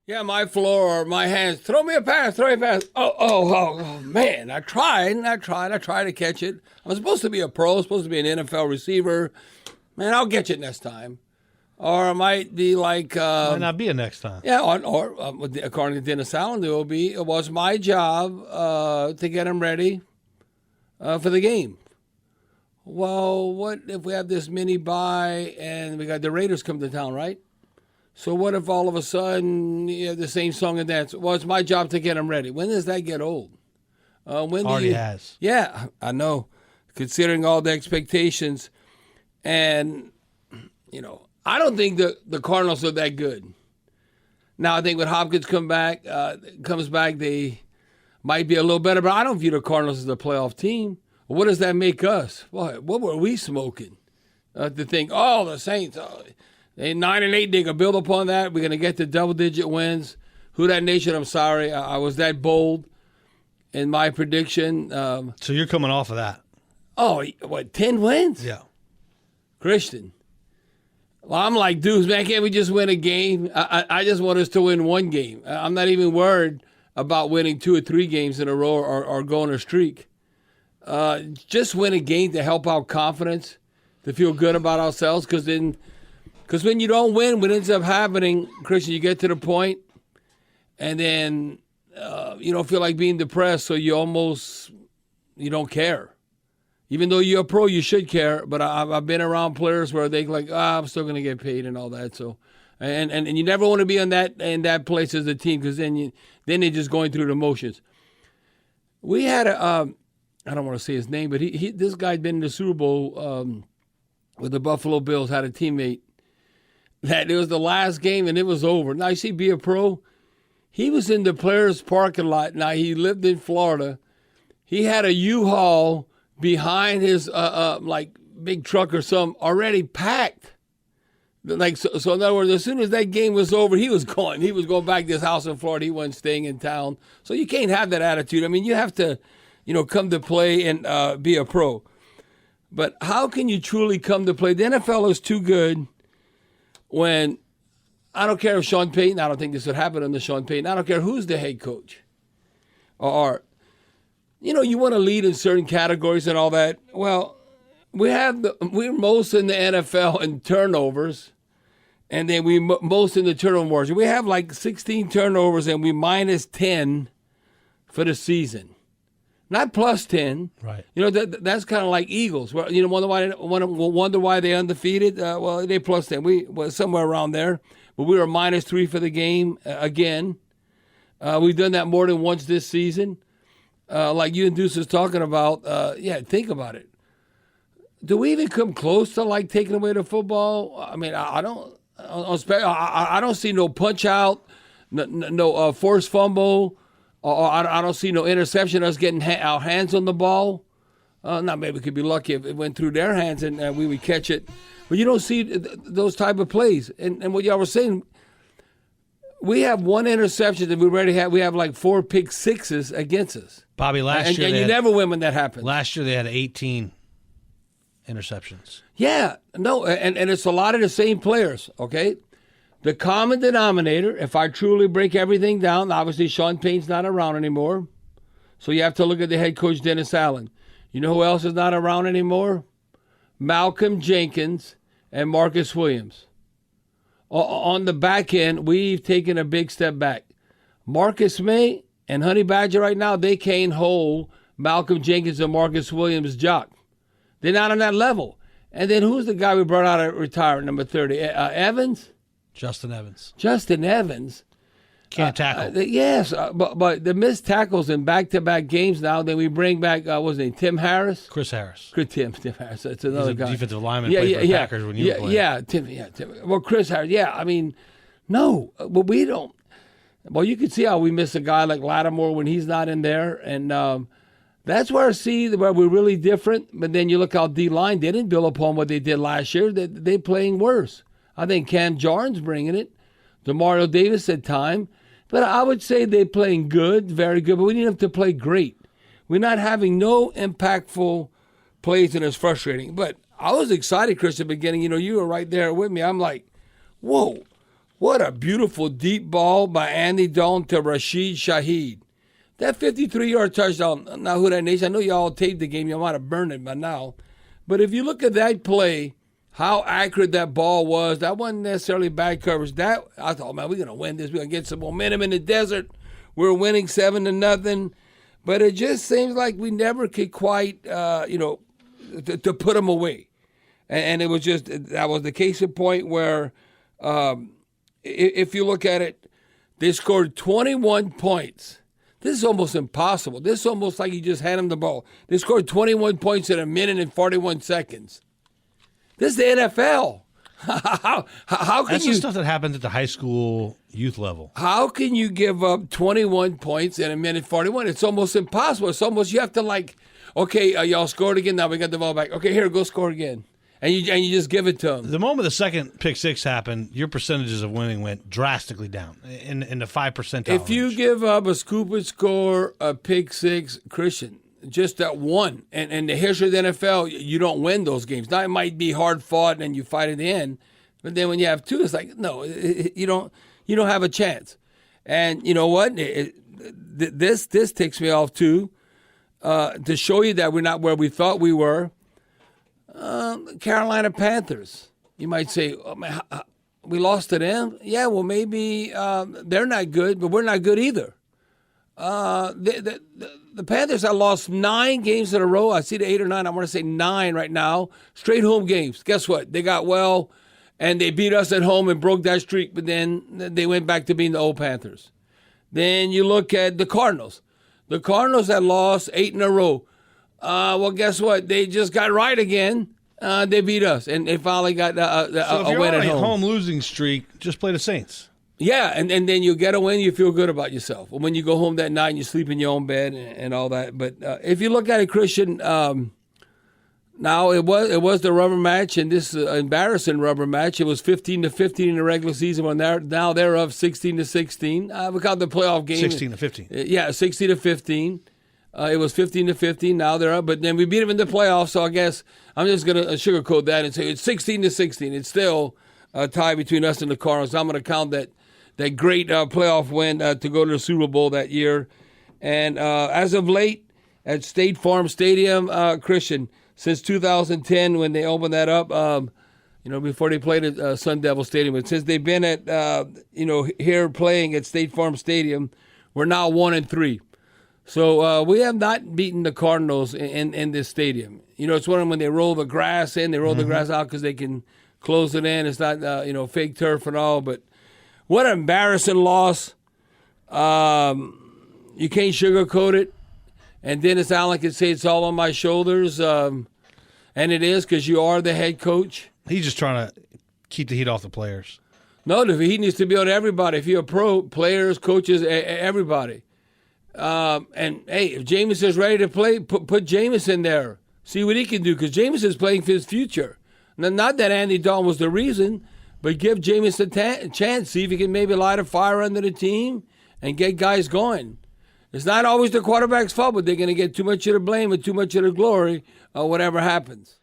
Yeah, my floor or my hands. Throw me a pass. Throw me a pass. Oh, man. I tried to catch it. I'm supposed to be a pro, supposed to be an NFL receiver. Man, I'll get you next time. Or it might be like... Might not be a next time. Yeah, or according to Dennis Allen, it was my job to get him ready for the game. Well, what if we have this mini bye and we got the Raiders come to town, right? So what if all of a sudden you have the same song and dance? Well, it's my job to get them ready. When does that get old? Already has. Yeah, I know. Considering all the expectations. And, I don't think the Cardinals are that good. Now, I think when Hopkins comes back, they might be a little better. But I don't view the Cardinals as a playoff team. Well, what does that make us? What were we smoking? To think, the Saints, they 9-8, they can build upon that. We're going to get to double-digit wins. Who that nation? I'm sorry. I was that bold in my prediction. So you're coming off of that. 10 wins? Yeah. Christian. Well, I'm like, dudes, man, can't we just win a game? I just want us to win one game. I'm not even worried about winning 2 or 3 games in a row or going a streak. Just win a game to help out confidence, to feel good about ourselves, because when you don't win, what ends up happening, Christian, you get to the point, and then you don't feel like being depressed, so you don't care. Even though you're a pro, you should care. But I've been around players where they like, I'm still going to get paid and all that. So, and you never want to be in that place as a team, because then they're just going through the motions. We had I don't want to say his name, but this guy had been in the Super Bowl with the Buffalo Bills. Had a teammate that it was the last game and it was over. Now, you see, be a pro. He was in the players' parking lot. Now, he lived in Florida. He had a U-Haul behind his big truck or something already packed. So in other words, as soon as that game was over, he was going. He was going back to his house in Florida. He wasn't staying in town. So you can't have that attitude. I mean, you have to, come to play and be a pro. But how can you truly come to play? The NFL is too good when, I don't care if Sean Payton, I don't think this would happen under Sean Payton. I don't care who's the head coach. Or you want to lead in certain categories and all that. Well, we're most in the NFL in turnovers, and then we most in the turnover margin. We have like 16 turnovers, and we minus 10 for the season. Not plus 10. Right. That's kind of like Eagles. Well, wonder why they're undefeated? Well, they plus 10. We were somewhere around there. But we were minus 3 for the game again. We've done that more than once this season. Like you and Deuce was talking about, think about it. Do we even come close to like taking away the football? I mean, I don't see no punch out, no forced fumble, or I don't see no interception. Us getting our hands on the ball. Now maybe we could be lucky if it went through their hands and we would catch it, but you don't see those type of plays. And what y'all were saying. We have one interception that we have like 4 pick sixes against us. Bobby, last year. And you never win when that happens. Last year they had 18 interceptions. Yeah, no, and it's a lot of the same players, okay? The common denominator, if I truly break everything down, obviously Sean Payton's not around anymore. So you have to look at the head coach, Dennis Allen. You know who else is not around anymore? Malcolm Jenkins and Marcus Williams. On the back end, we've taken a big step back. Marcus May and Honey Badger right now, they can't hold Malcolm Jenkins and Marcus Williams' jock. They're not on that level. And then who's the guy we brought out of retirement, number 30? Evans? Justin Evans. Justin Evans. Can't tackle. Yes, but the missed tackles in back-to-back games now, then we bring back, what's his name, Tim Harris? Chris Harris. Tim Harris. That's another guy. Defensive lineman played for the Packers when you were playing. Tim. Well, Chris Harris, I mean, no, but we don't. Well, you can see how we miss a guy like Lattimore when he's not in there, and that's where I see where we're really different. But then you look how D-line didn't build upon what they did last year. They're playing worse. I think Cam Jordan's bringing it. DeMario Davis at time. But I would say they're playing good, very good, but we need them to play great. We're not having no impactful plays, and it's frustrating. But I was excited, Chris, at the beginning. You were right there with me. I'm like, whoa, What a beautiful deep ball by Andy Dalton to Rashid Shaheed. That 53-yard touchdown, now who that nation, I know y'all taped the game, you might have burned it by now. But if you look at that play, how accurate that ball was, that wasn't necessarily bad coverage. That I thought, man, we're going to win this. We're going to get some momentum in the desert. We're winning 7-0. But it just seems like we never could quite, to put them away. And it was just, that was the case in point where if you look at it, they scored 21 points. This is almost impossible. This is almost like you just hand them the ball. They scored 21 points in a minute and 41 seconds. This is the NFL. How can That's you? the stuff that happens at the high school youth level. How can you give up 21 points in a minute 41? It's almost impossible. It's almost you have to okay, y'all scored again. Now we got the ball back. Okay, here, go score again. And you just give it to them. The moment the second pick six happened, your percentages of winning went drastically down in the 5%. If you give up a scoop and score, a pick six, Christian, just that one, and the history of the NFL, you don't win those games. Now it might be hard fought and you fight at the end, but then when you have two, it's like no, you don't have a chance. And you know what? This ticks me off too. To show you that we're not where we thought we were. Carolina Panthers. You might say, oh, man, we lost to them. Yeah, well, maybe they're not good, but we're not good either. The Panthers have lost 9 games in a row. I see the 8 or 9. I want to say 9 right now. Straight home games. Guess what? They got well, and they beat us at home and broke that streak, but then they went back to being the old Panthers. Then you look at the Cardinals. The Cardinals had lost 8 in a row. Well, guess what? They just got right again. They beat us, and they finally got a win at home. Home losing streak, just play the Saints. Yeah, and then you get a win, you feel good about yourself. When you go home that night and you sleep in your own bed and all that. But if you look at it, Christian, now it was the rubber match, and this embarrassing rubber match. It was 15-15 in the regular season. When now they're up 16-16. We call the playoff game 16-15. Yeah, 16-15. It was 15-15. Now they're up, but then we beat them in the playoffs. So I guess I'm just going to sugarcoat that and say it's 16-16. It's still a tie between us and the Cardinals. I'm going to count that great playoff win to go to the Super Bowl that year. And as of late at State Farm Stadium, Christian, since 2010 when they opened that up, before they played at Sun Devil Stadium, but since they've been at here playing at State Farm Stadium, we're now 1-3. So we have not beaten the Cardinals in this stadium. It's one of them when they roll the grass in, they roll the grass out because they can close it in. It's not, fake turf and all. But what an embarrassing loss. You can't sugarcoat it. And Dennis Allen can say it's all on my shoulders. And it is because you are the head coach. He's just trying to keep the heat off the players. No, the heat needs to be on everybody. If you're a pro, players, coaches, everybody. And hey, if Jameis is ready to play, put Jameis in there. See what he can do, because Jameis is playing for his future. Now, not that Andy Dalton was the reason, but give Jameis a chance. See if he can maybe light a fire under the team and get guys going. It's not always the quarterback's fault, but they're going to get too much of the blame and too much of the glory whatever happens.